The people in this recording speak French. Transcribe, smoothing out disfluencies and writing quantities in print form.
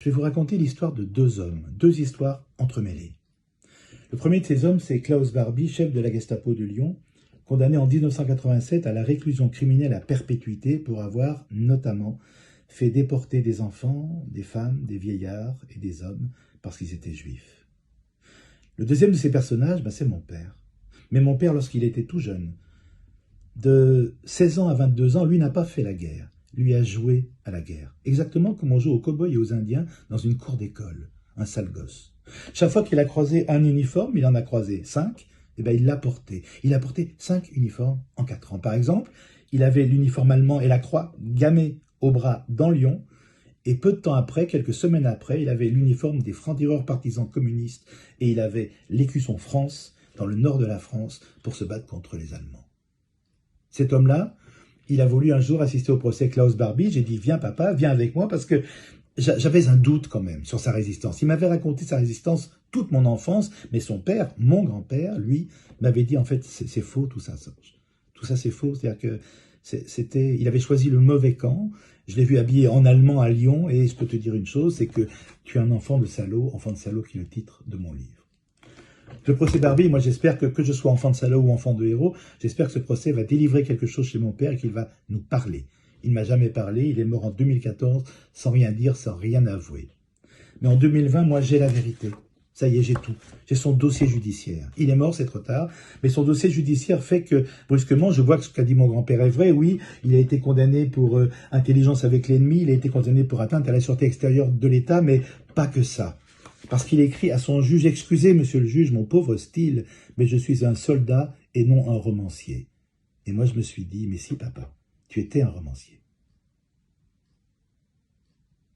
Je vais vous raconter l'histoire de deux hommes, deux histoires entremêlées. Le premier de ces hommes, c'est Klaus Barbie, chef de la Gestapo de Lyon, condamné en 1987 à la réclusion criminelle à perpétuité pour avoir, notamment, fait déporter des enfants, des femmes, des vieillards et des hommes parce qu'ils étaient juifs. Le deuxième de ces personnages, c'est mon père. Mais mon père, lorsqu'il était tout jeune, de 16 ans à 22 ans, lui n'a pas fait la guerre. Lui a joué à la guerre. Exactement comme on joue aux cow-boys et aux indiens dans une cour d'école. Un sale gosse. Chaque fois qu'il a croisé un uniforme, il en a croisé 5, il l'a porté. Il a porté 5 uniformes en 4 ans. Par exemple, il avait l'uniforme allemand et la croix gammée au bras dans Lyon. Et peu de temps après, quelques semaines après, il avait l'uniforme des francs-tireurs partisans communistes et il avait l'écusson France dans le nord de la France pour se battre contre les Allemands. Cet homme-là, il a voulu un jour assister au procès Klaus Barbie. J'ai dit, viens papa, viens avec moi, parce que j'avais un doute quand même sur sa résistance. Il m'avait raconté sa résistance toute mon enfance, mais son père, mon grand-père, lui, m'avait dit, en fait, c'est faux tout ça, Serge. Tout ça, c'est faux, c'est-à-dire que il avait choisi le mauvais camp. Je l'ai vu habillé en allemand à Lyon, et je peux te dire une chose, c'est que tu es un enfant de salaud qui est le titre de mon livre. Le procès Barbie, moi j'espère que je sois enfant de salaud ou enfant de héros, j'espère que ce procès va délivrer quelque chose chez mon père et qu'il va nous parler. Il ne m'a jamais parlé, il est mort en 2014 sans rien dire, sans rien avouer. Mais en 2020, moi j'ai la vérité. Ça y est, j'ai tout. J'ai son dossier judiciaire. Il est mort, c'est trop tard, mais son dossier judiciaire fait que, brusquement, je vois que ce qu'a dit mon grand-père est vrai. Oui, il a été condamné pour intelligence avec l'ennemi, il a été condamné pour atteinte à la sûreté extérieure de l'État, mais pas que ça. Parce qu'il écrit à son juge, « Excusez, monsieur le juge, mon pauvre style, mais je suis un soldat et non un romancier. » Et moi, je me suis dit, « Mais si, papa, tu étais un romancier. »